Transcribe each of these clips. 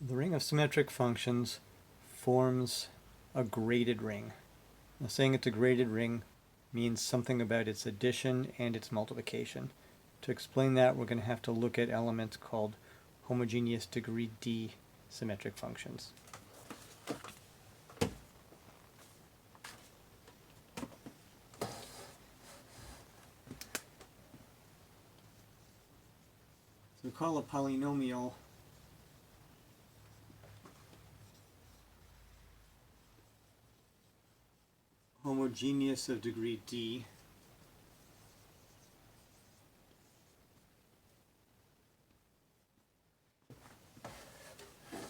The ring of symmetric functions forms a graded ring. Now, saying it's a graded ring means something about its addition and its multiplication. To explain that, we're going to have to look at elements called homogeneous degree D symmetric functions. So we call a polynomial homogeneous of degree D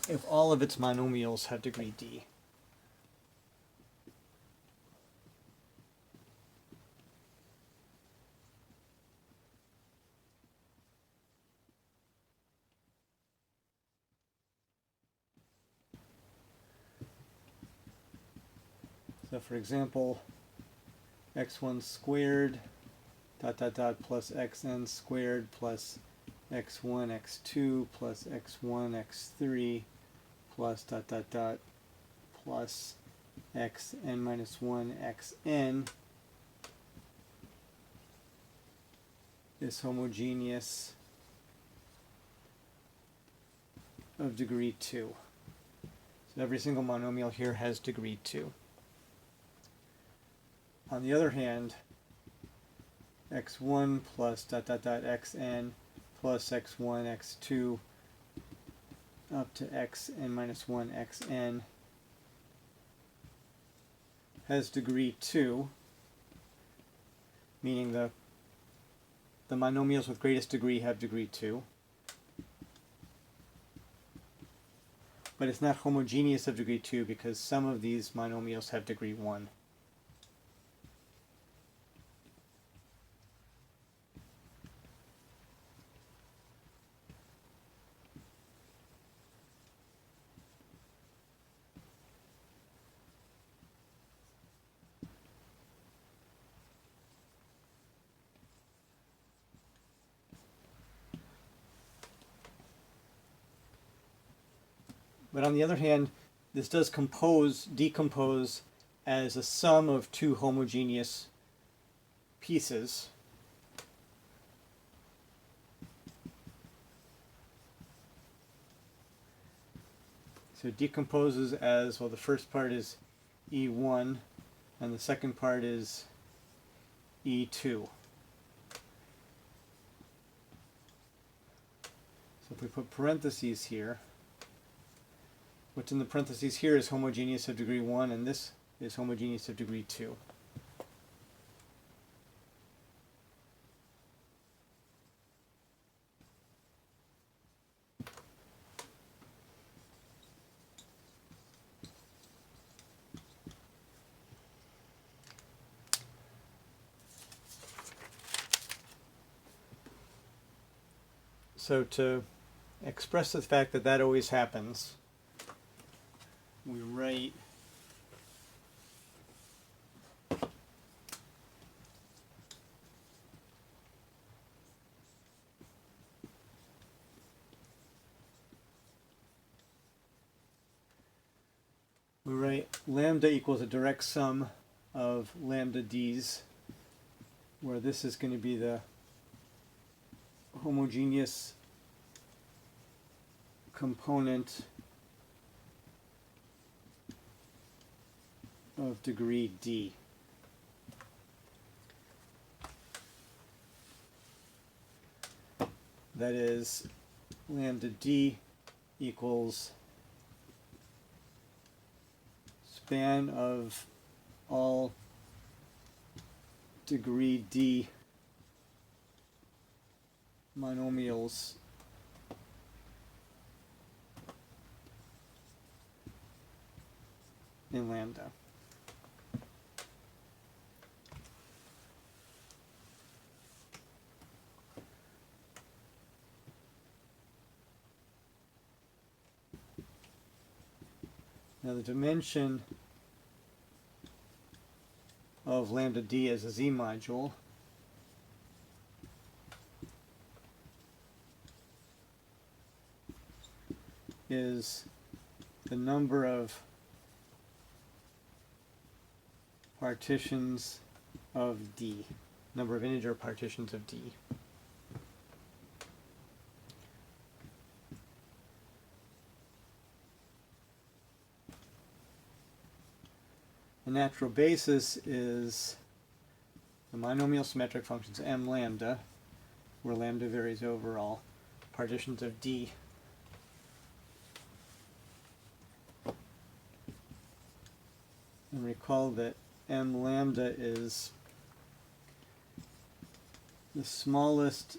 if all of its monomials have degree D. So for example, x1 squared plus xn squared plus x1 x2 plus x1 x3 plus plus xn minus 1 xn is homogeneous of degree 2. So every single monomial here has degree 2. On the other hand, x1 plus xn plus x1 x2 up to xn minus 1 xn has degree 2, meaning the monomials with greatest degree have degree 2. But it's not homogeneous of degree 2 because some of these monomials have degree 1. But on the other hand, this does decompose as a sum of two homogeneous pieces. So it decomposes as, well, the first part is E1 and the second part is E2. So if we put parentheses here, what's in the parentheses here is homogeneous of degree 1, and this is homogeneous of degree 2. So to express the fact that that always happens, we write lambda equals a direct sum of lambda d's, where this is going to be the homogeneous component of degree D. That is, lambda D equals span of all degree D monomials in lambda. Now the dimension of lambda D as a Z module is the number of partitions of D, number of integer partitions of D. The natural basis is the monomial symmetric functions m lambda, where lambda varies over all partitions of D. And recall that m lambda is the smallest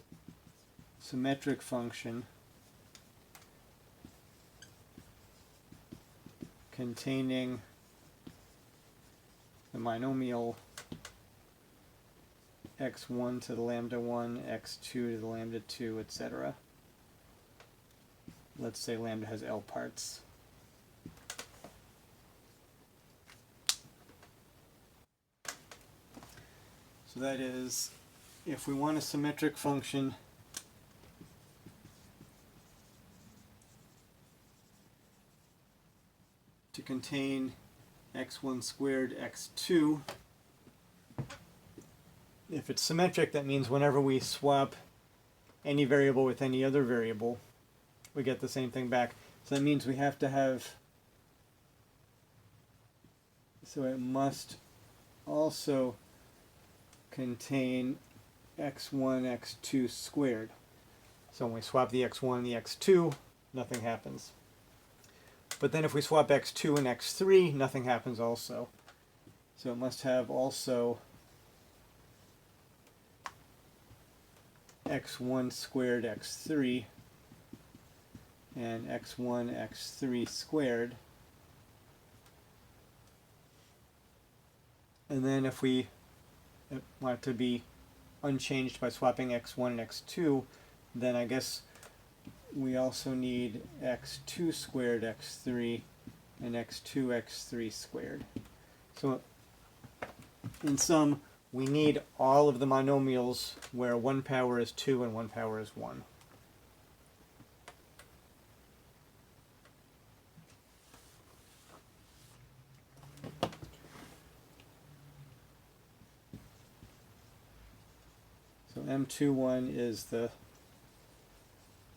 symmetric function containing the monomial x1 to the lambda 1, x2 to the lambda 2, etc. Let's say lambda has L parts. So that is, if we want a symmetric function to contain x1 squared, x2, if it's symmetric, that means whenever we swap any variable with any other variable, we get the same thing back. So that means we have to have, so it must also contain x1, x2 squared. So when we swap the x1 and the x2, nothing happens. But then if we swap x2 and x3, nothing happens also. So it must have also x1 squared, x3, and x1, x3 squared. And then if we want it to be unchanged by swapping x1 and x2, then I guess we also need x2 squared, x3, and x2, x3 squared. So in sum, we need all of the monomials where 1 power is 2 and 1 power is 1. So M21 is the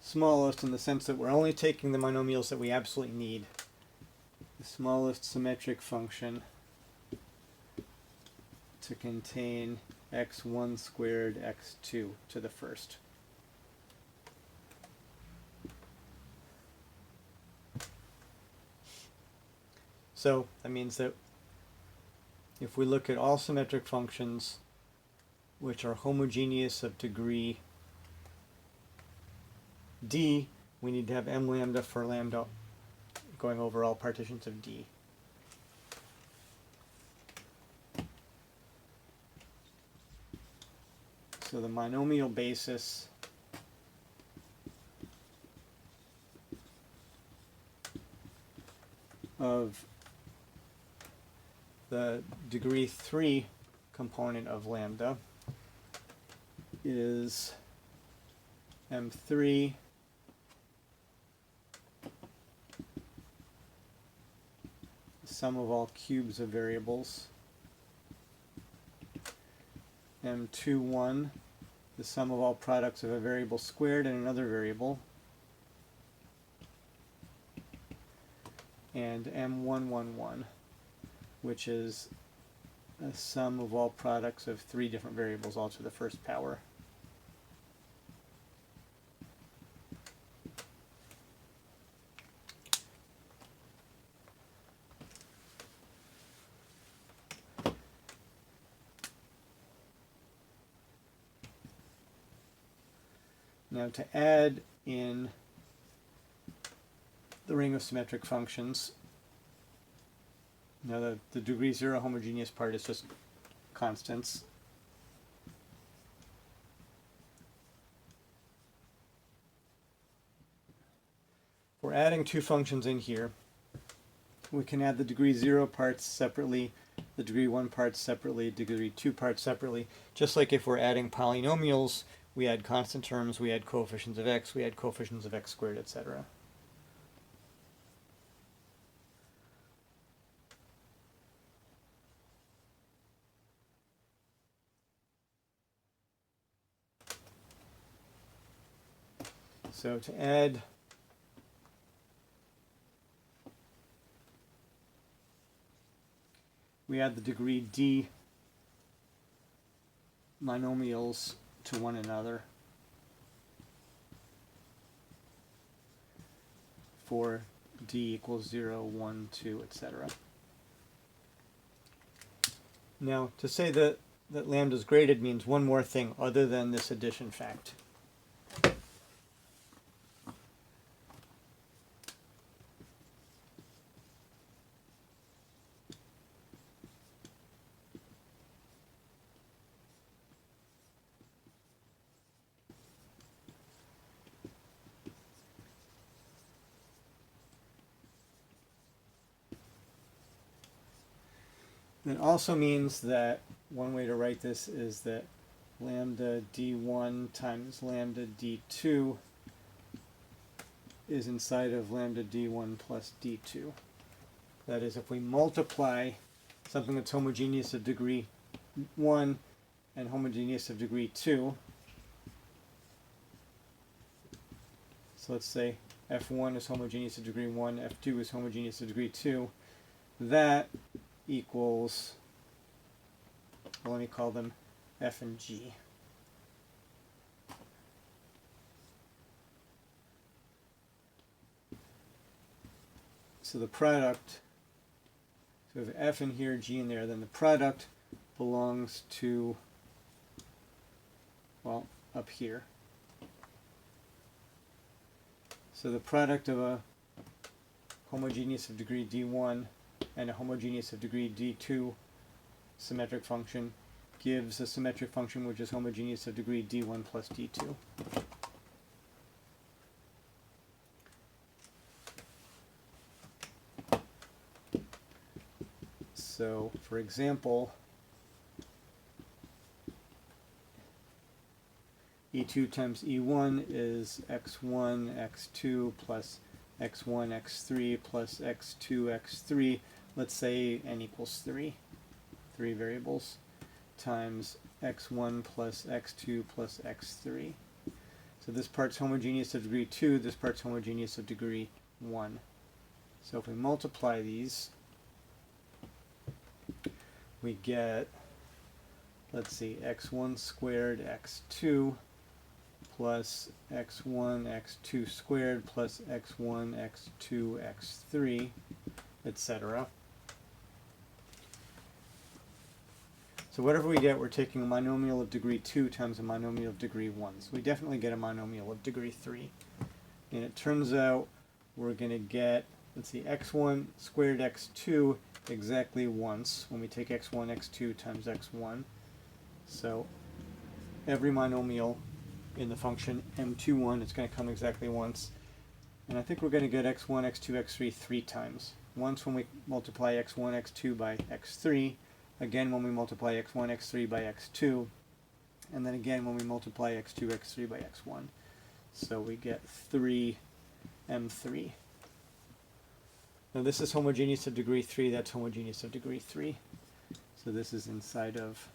smallest in the sense that we're only taking the monomials that we absolutely need. The smallest symmetric function to contain x1 squared, x2 to the first. So that means that if we look at all symmetric functions which are homogeneous of degree D, we need to have m lambda for lambda going over all partitions of D. So the monomial basis of the degree 3 component of lambda is m3 the sum of all cubes of variables, m21 the sum of all products of a variable squared and another variable, and m111 which is a sum of all products of 3 different variables all to the first power. Now to add in the ring of symmetric functions, now the degree 0 homogeneous part is just constants. We're adding 2 functions in here. We can add the degree 0 parts separately, the degree 1 parts separately, degree 2 parts separately. Just like if we're adding polynomials, we add constant terms, we add coefficients of x, we add coefficients of x squared, etc. So to add we add the degree d monomials to one another for d equals 0, 1, 2, etc. Now, to say that lambda is graded means one more thing other than this addition fact. It also means that one way to write this is that lambda d1 times lambda d2 is inside of lambda d1 plus d2. That is, if we multiply something that's homogeneous of degree 1 and homogeneous of degree 2, so let's say f1 is homogeneous of degree 1, f2 is homogeneous of degree 2, that equals, well, let me call them f and g. So the product, so if f in here, g in there, then the product belongs to, well, up here. So the product of a homogeneous of degree d1 and a homogeneous of degree d2 symmetric function gives a symmetric function which is homogeneous of degree d1 plus d2. So, for example, E2 times E1 is x1, x2 plus x1, x3 plus x2, x3. Let's say n equals 3 variables, times x1 plus x2 plus x3. So this part's homogeneous of degree 2, this part's homogeneous of degree 1. So if we multiply these, we get, let's see, x1 squared x2 plus x1 x2 squared plus x1 x2 x3, etc. So whatever we get, we're taking a monomial of degree 2 times a monomial of degree 1. So we definitely get a monomial of degree 3. And it turns out we're going to get, let's see, x1 squared x2 exactly once when we take x1, x2 times x1. So every monomial in the function m21 is going to come exactly once. And I think we're going to get x1, x2, x3 3 times. Once when we multiply x1, x2 by x3, again when we multiply x1, x3 by x2, and then again when we multiply x2, x3 by x1. So we get 3m3. Now this is homogeneous of degree 3, that's homogeneous of degree 3. So this is inside of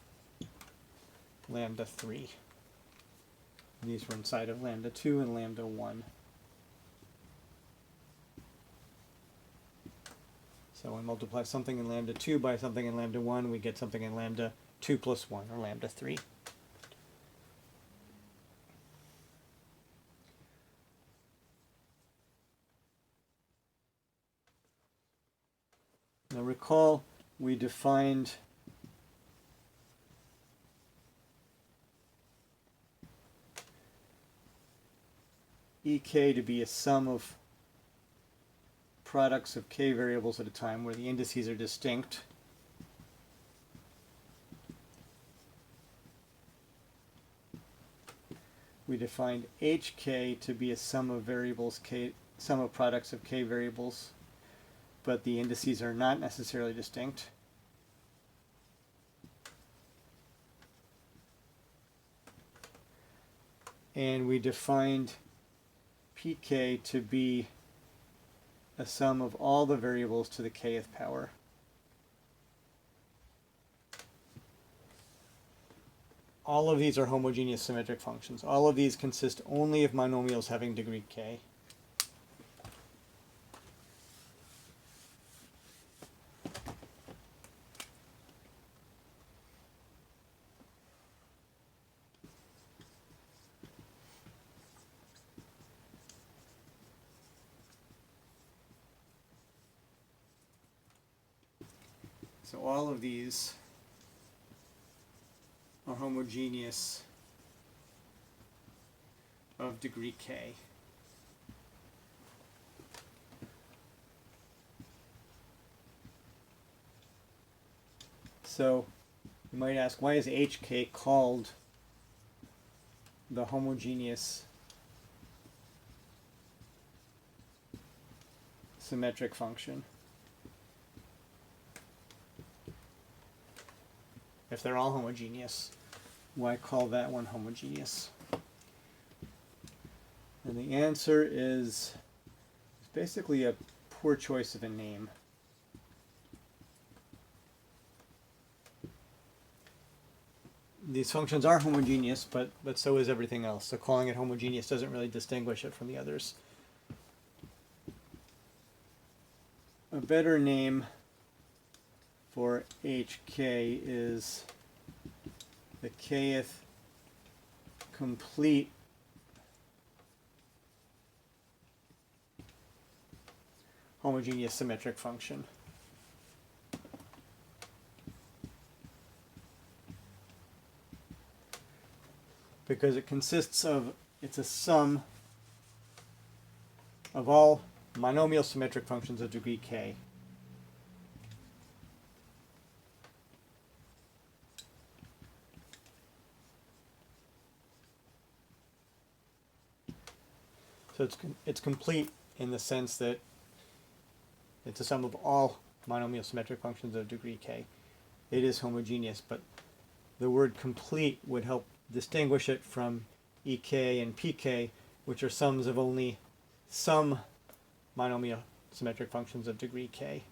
lambda 3. And these were inside of lambda 2 and lambda 1. So when we multiply something in lambda 2 by something in lambda 1, we get something in lambda 2 plus 1, or lambda 3. Now recall we defined EK to be a sum of products of k variables at a time where the indices are distinct. We defined HK to be a sum of variables k, sum of products of k variables, but the indices are not necessarily distinct. And we defined PK to be a sum of all the variables to the kth power. all of these are homogeneous symmetric functions. All of these consist only of monomials having degree k. So all of these are homogeneous of degree k. So you might ask, why is hk called the homogeneous symmetric function? If they're all homogeneous, why call that one homogeneous? And the answer is basically a poor choice of a name. These functions are homogeneous, but so is everything else. So calling it homogeneous doesn't really distinguish it from the others. A better name for hk is the kth complete homogeneous symmetric function. Because it consists of, it's a sum of all monomial symmetric functions of degree k. So it's complete in the sense that it's a sum of all monomial symmetric functions of degree k. It is homogeneous, but the word complete would help distinguish it from ek and pk, which are sums of only some monomial symmetric functions of degree k.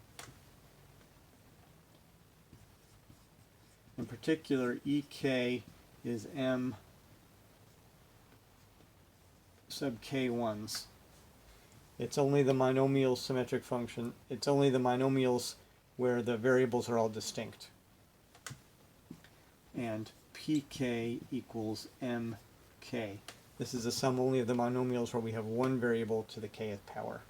In particular, ek is m sub k1s. It's only the monomial symmetric function. It's only the monomials where the variables are all distinct. And pk equals mk. This is a sum only of the monomials where we have one variable to the kth power.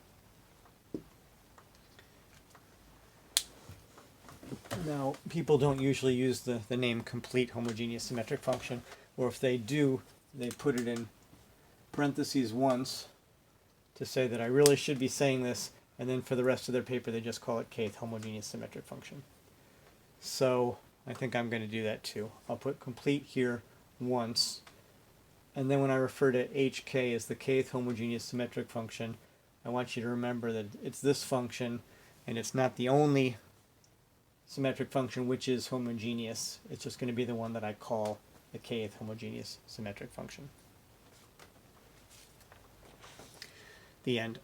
Now, people don't usually use the name complete homogeneous symmetric function, or if they do, they put it in parentheses once to say that I really should be saying this, and then for the rest of their paper they just call it kth homogeneous symmetric function. So I think I'm going to do that too. I'll put complete here once, and then when I refer to hk as the kth homogeneous symmetric function, I want you to remember that it's this function, and it's not the only symmetric function which is homogeneous. It's just going to be the one that I call the kth homogeneous symmetric function. The end.